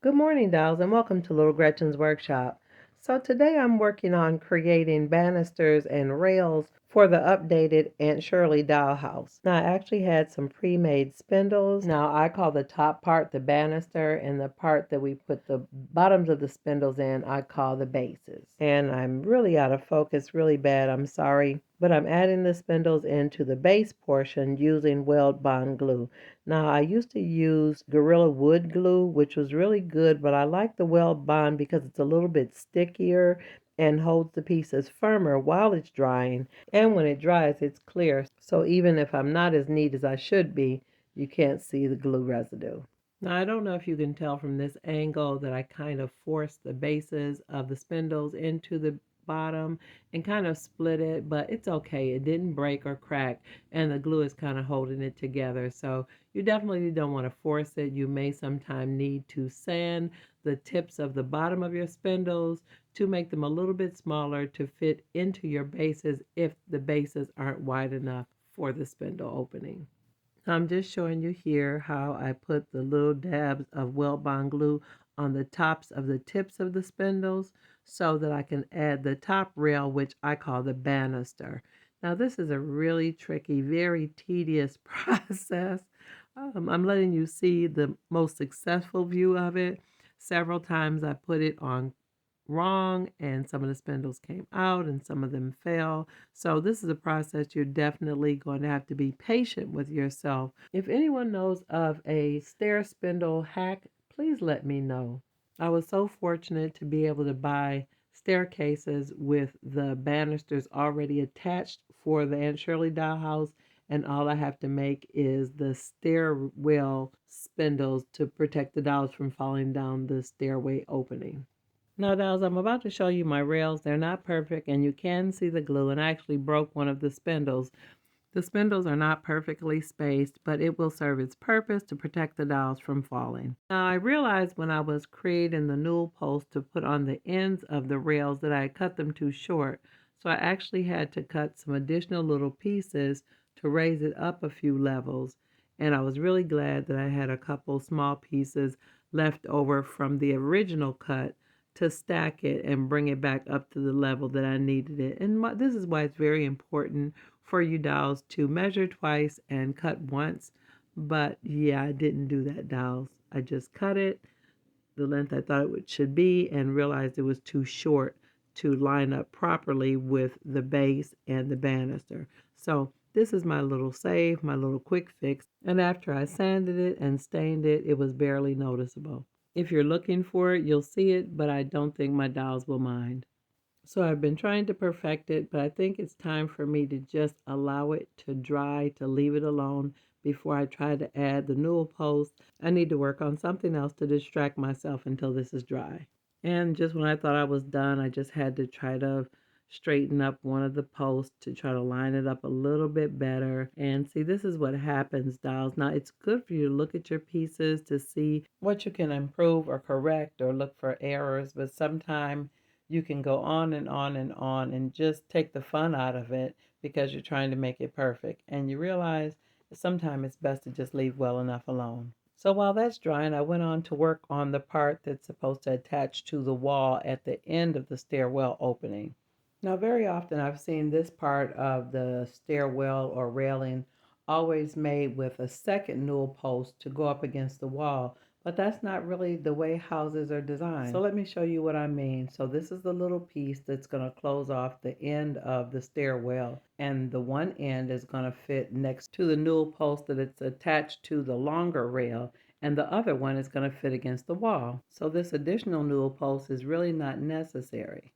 Good morning, dolls, and welcome to Little Gretchen's Workshop. So today I'm working on creating banisters and rails for the updated Aunt Shirley dollhouse. Now I actually had some pre-made spindles. Now I call the top part the banister, and the part that we put the bottoms of the spindles in I call the bases. And I'm really out of focus, really bad, I'm sorry. But I'm adding the spindles into the base portion using Weld bond glue. Now, I used to use Gorilla Wood glue, which was really good, but I like the Weld Bond because it's a little bit stickier and holds the pieces firmer while it's drying. And when it dries, it's clear. So even if I'm not as neat as I should be, you can't see the glue residue. Now, I don't know if you can tell from this angle that I kind of forced the bases of the spindles into the bottom and kind of split it, but it's okay. It didn't break or crack, and the glue is kind of holding it together. So you definitely don't want to force it. You may sometime need to sand the tips of the bottom of your spindles to make them a little bit smaller to fit into your bases if the bases aren't wide enough for the spindle opening. I'm just showing you here how I put the little dabs of Weld Bond glue on the tops of the tips of the spindles so that I can add the top rail, which I call the banister. Now this is a really tricky, very tedious process. I'm letting you see the most successful view of it. Several times I put it on wrong and some of the spindles came out and some of them fell. So this is a process you're definitely going to have to be patient with yourself. If anyone knows of a stair spindle hack, please let me know. I was so fortunate to be able to buy staircases with the banisters already attached for the Aunt Shirley dollhouse, and all I have to make is the stairwell spindles to protect the dolls from falling down the stairway opening. Now, dolls, I'm about to show you my rails. They're not perfect, and you can see the glue, and I actually broke one of the spindles. The spindles are not perfectly spaced, but it will serve its purpose to protect the dolls from falling. Now, I realized when I was creating the newel post to put on the ends of the rails that I had cut them too short, so I actually had to cut some additional little pieces to raise it up a few levels, and I was really glad that I had a couple small pieces left over from the original cut to stack it and bring it back up to the level that I needed it. And this is why it's very important for you dolls to measure twice and cut once. But yeah, I didn't do that, dolls. I just cut it the length I thought it should be and realized it was too short to line up properly with the base and the banister. So this is my little save, my little quick fix. And after I sanded it and stained it, it was barely noticeable. If you're looking for it, you'll see it, but I don't think my dolls will mind. So I've been trying to perfect it, but I think it's time for me to just allow it to dry, to leave it alone before I try to add the newel post. I need to work on something else to distract myself until this is dry. And just when I thought I was done, I just had to try to straighten up one of the posts to try to line it up a little bit better. And see, this is what happens, dolls. Now, it's good for you to look at your pieces to see what you can improve or correct or look for errors, but sometimes you can go on and on and on and just take the fun out of it because you're trying to make it perfect. And you realize sometimes it's best to just leave well enough alone. So while that's drying, I went on to work on the part that's supposed to attach to the wall at the end of the stairwell opening. Now, very often I've seen this part of the stairwell or railing always made with a second newel post to go up against the wall, but that's not really the way houses are designed. So let me show you what I mean. So this is the little piece that's going to close off the end of the stairwell, and the one end is going to fit next to the newel post that it's attached to the longer rail, and the other one is going to fit against the wall. So this additional newel post is really not necessary.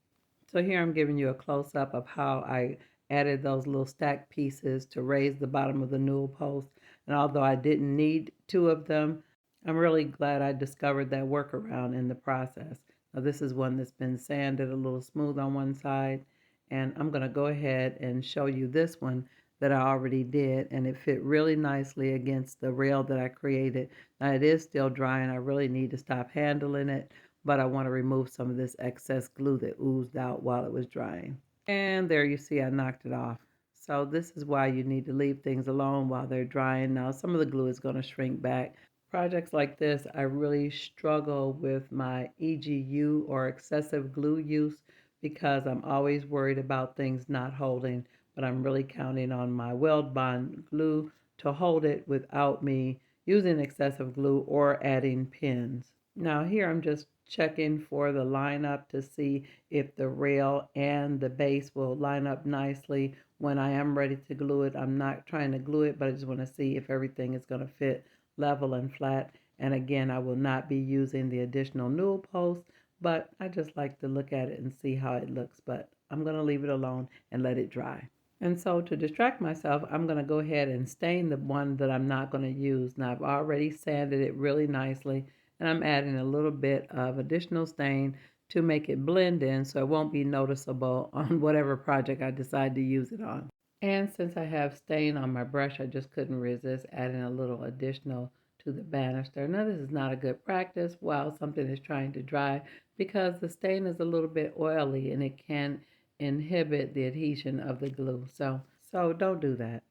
So here I'm giving you a close-up of how I added those little stacked pieces to raise the bottom of the newel post. And although I didn't need two of them, I'm really glad I discovered that workaround in the process. Now this is one that's been sanded a little smooth on one side, and I'm going to go ahead and show you this one that I already did, and it fit really nicely against the rail that I created. Now it is still dry and I really need to stop handling it, but I want to remove some of this excess glue that oozed out while it was drying. And there you see I knocked it off. So this is why you need to leave things alone while they're drying. Now some of the glue is going to shrink back, Projects like this, I really struggle with my EGU or excessive glue use because I'm always worried about things not holding, but I'm really counting on my Weld bond glue to hold it without me using excessive glue or adding pins. Now here I'm just checking for the lineup to see if the rail and the base will line up nicely when I am ready to glue it. I'm not trying to glue it, but I just want to see if everything is going to fit level and flat. And again, I will not be using the additional newel post, but I just like to look at it and see how it looks. But I'm going to leave it alone and let it dry. And so to distract myself, I'm going to go ahead and stain the one that I'm not going to use. Now I've already sanded it really nicely, and I'm adding a little bit of additional stain to make it blend in so it won't be noticeable on whatever project I decide to use it on. And since I have stain on my brush, I just couldn't resist adding a little additional to the banister. Now this is not a good practice while something is trying to dry because the stain is a little bit oily and it can inhibit the adhesion of the glue. So don't do that.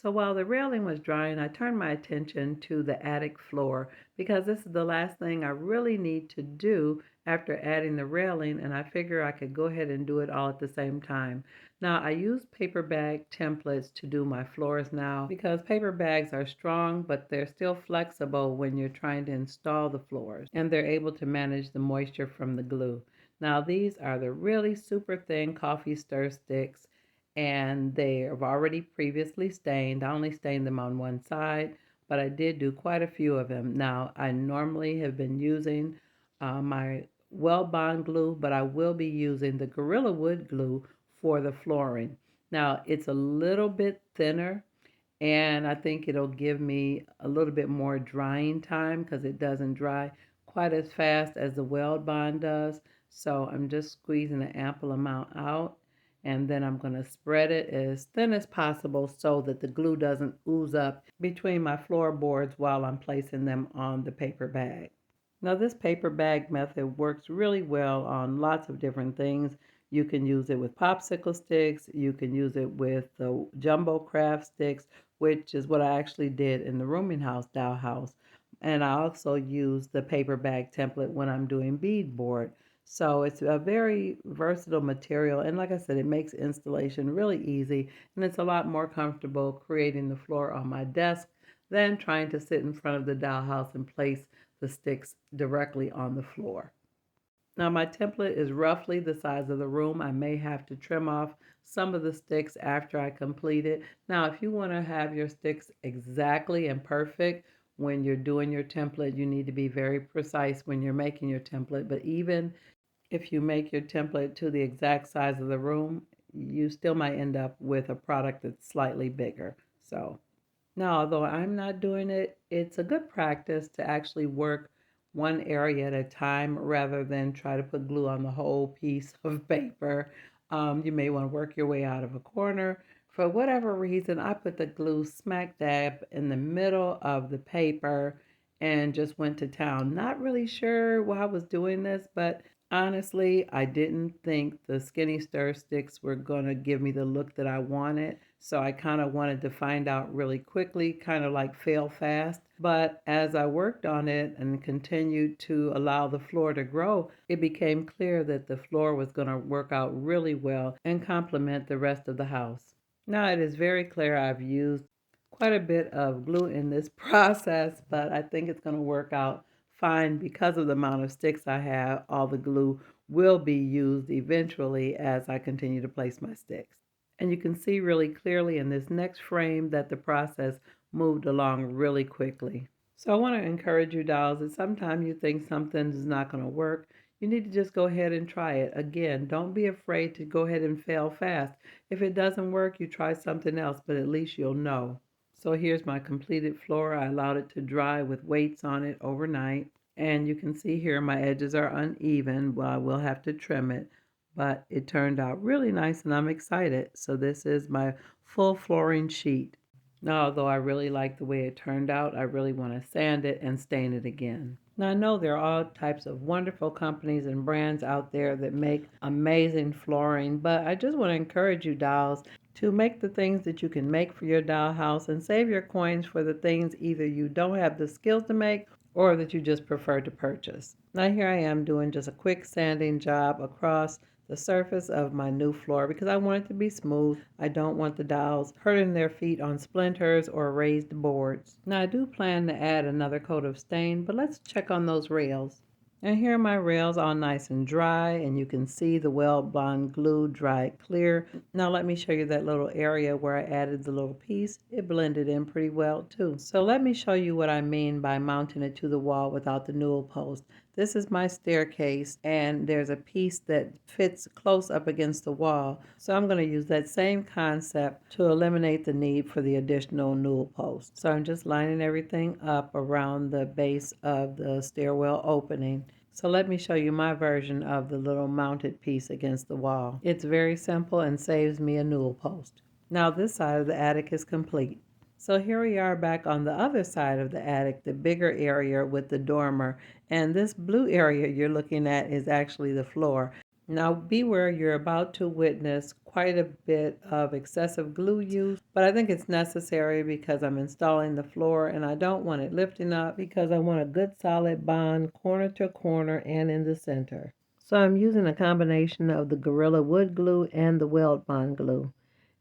So while the railing was drying, I turned my attention to the attic floor because this is the last thing I really need to do after adding the railing, and I figure I could go ahead and do it all at the same time. Now I use paper bag templates to do my floors now because paper bags are strong, but they're still flexible when you're trying to install the floors, and they're able to manage the moisture from the glue. Now these are the really super thin coffee stir sticks, and they have already previously stained. I only stained them on one side, but I did do quite a few of them. Now, I normally have been using my Weld bond glue, but I will be using the Gorilla Wood glue for the flooring. Now, it's a little bit thinner, and I think it'll give me a little bit more drying time because it doesn't dry quite as fast as the Weld bond does. So I'm just squeezing an ample amount out, and then I'm going to spread it as thin as possible so that the glue doesn't ooze up between my floorboards while I'm placing them on the paper bag. Now this paper bag method works really well on lots of different things. You can use it with popsicle sticks, you can use it with the jumbo craft sticks, which is what I actually did in the rooming house dollhouse. And I also use the paper bag template when I'm doing beadboard. So it's a very versatile material, and like I said, it makes installation really easy, and it's a lot more comfortable creating the floor on my desk than trying to sit in front of the dollhouse and place the sticks directly on the floor. Now my template is roughly the size of the room. I may have to trim off some of the sticks after I complete it. Now if you want to have your sticks exactly and perfect when you're doing your template, you need to be very precise when you're making your template. But even if you make your template to the exact size of the room, you still might end up with a product that's slightly bigger. So now, although I'm not doing it, it's a good practice to actually work one area at a time rather than try to put glue on the whole piece of paper. You may want to work your way out of a corner. For whatever reason, I put the glue smack dab in the middle of the paper and just went to town. Not really sure why I was doing this, but honestly, I didn't think the skinny stir sticks were going to give me the look that I wanted. So I kind of wanted to find out really quickly, kind of like fail fast. But as I worked on it and continued to allow the floor to grow, it became clear that the floor was going to work out really well and complement the rest of the house. Now it is very clear I've used quite a bit of glue in this process, but I think it's going to work out fine because of the amount of sticks I have. All the glue will be used eventually as I continue to place my sticks. And you can see really clearly in this next frame that the process moved along really quickly. So I want to encourage you, dolls, that sometimes you think something is not going to work. You need to just go ahead and try it. Again, don't be afraid to go ahead and fail fast. If it doesn't work, you try something else, but at least you'll know. So here's my completed floor. I allowed it to dry with weights on it overnight. And you can see here my edges are uneven. Well, I will have to trim it, but it turned out really nice and I'm excited. So this is my full flooring sheet. Now, although I really like the way it turned out, I really want to sand it and stain it again. Now, I know there are all types of wonderful companies and brands out there that make amazing flooring, but I just want to encourage you, dolls, to make the things that you can make for your dollhouse and save your coins for the things either you don't have the skills to make or that you just prefer to purchase. Now here I am doing just a quick sanding job across the surface of my new floor because I want it to be smooth. I don't want the dolls hurting their feet on splinters or raised boards. Now I do plan to add another coat of stain, but let's check on those rails. And here are my rails all nice and dry, and you can see the Weld Bond glue dried clear. Now let me show you that little area where I added the little piece. It blended in pretty well too. So let me show you what I mean by mounting it to the wall without the newel post. This is my staircase, and there's a piece that fits close up against the wall. So I'm going to use that same concept to eliminate the need for the additional newel post. So I'm just lining everything up around the base of the stairwell opening. So let me show you my version of the little mounted piece against the wall. It's very simple and saves me a newel post. Now this side of the attic is complete. So here we are back on the other side of the attic, the bigger area with the dormer. And this blue area you're looking at is actually the floor. Now beware, you're about to witness quite a bit of excessive glue use, but I think it's necessary because I'm installing the floor and I don't want it lifting up because I want a good solid bond corner to corner and in the center. So I'm using a combination of the Gorilla Wood glue and the Weld Bond glue.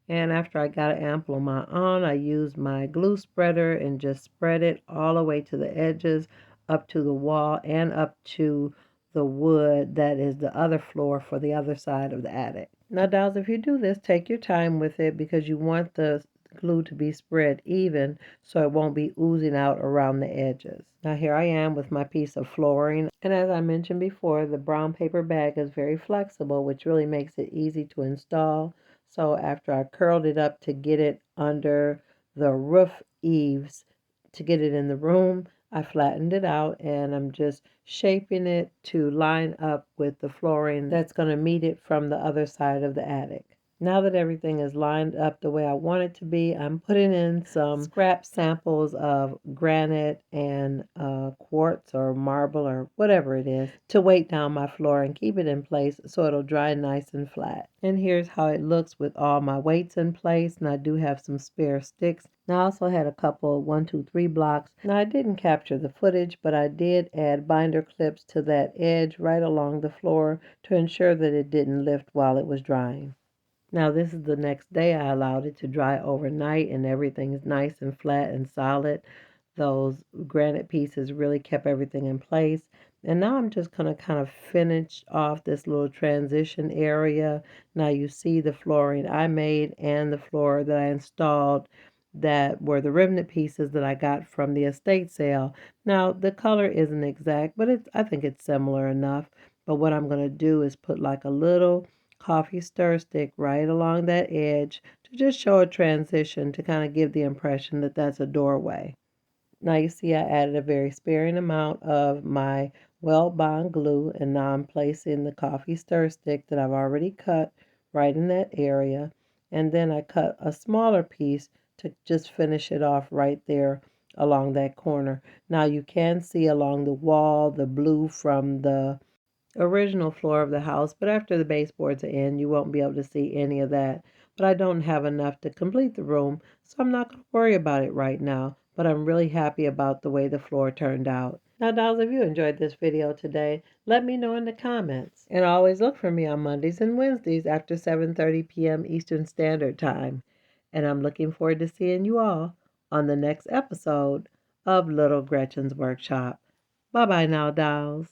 And after I got an ample amount on, I used my glue spreader and just spread it all the way to the edges, up to the wall, and up to the wood that is the other floor for the other side of the attic. Now, dolls, if you do this, take your time with it because you want the glue to be spread even so it won't be oozing out around the edges. Now here I am with my piece of flooring, and as I mentioned before, the brown paper bag is very flexible, which really makes it easy to install. So after I curled it up to get it under the roof eaves to get it in the room, I flattened it out and I'm just shaping it to line up with the flooring that's going to meet it from the other side of the attic. Now that everything is lined up the way I want it to be, I'm putting in some scrap samples of granite and quartz or marble or whatever it is to weight down my floor and keep it in place so it'll dry nice and flat. And here's how it looks with all my weights in place, and I do have some spare sticks. Now I also had a couple 1, 2, 3 blocks. Now I didn't capture the footage, but I did add binder clips to that edge right along the floor to ensure that it didn't lift while it was drying. Now this is the next day. I allowed it to dry overnight and everything is nice and flat and solid. Those granite pieces really kept everything in place. And now I'm just going to kind of finish off this little transition area. Now you see the flooring I made and the floor that I installed that were the remnant pieces that I got from the estate sale. Now the color isn't exact, but I think it's similar enough. But what I'm going to do is put like a little coffee stir stick right along that edge to just show a transition to kind of give the impression that that's a doorway. Now you see I added a very sparing amount of my Weld Bond glue, and now I'm placing the coffee stir stick that I've already cut right in that area, and then I cut a smaller piece to just finish it off right there along that corner. Now you can see along the wall the blue from the original floor of the house, but after the baseboards are in, you won't be able to see any of that. But I don't have enough to complete the room, so I'm not going to worry about it right now. But I'm really happy about the way the floor turned out. Now, dolls, if you enjoyed this video today, let me know in the comments. And always look for me on Mondays and Wednesdays after 7:30 p.m. Eastern Standard Time. And I'm looking forward to seeing you all on the next episode of Little Gretchen's Workshop. Bye-bye now, dolls.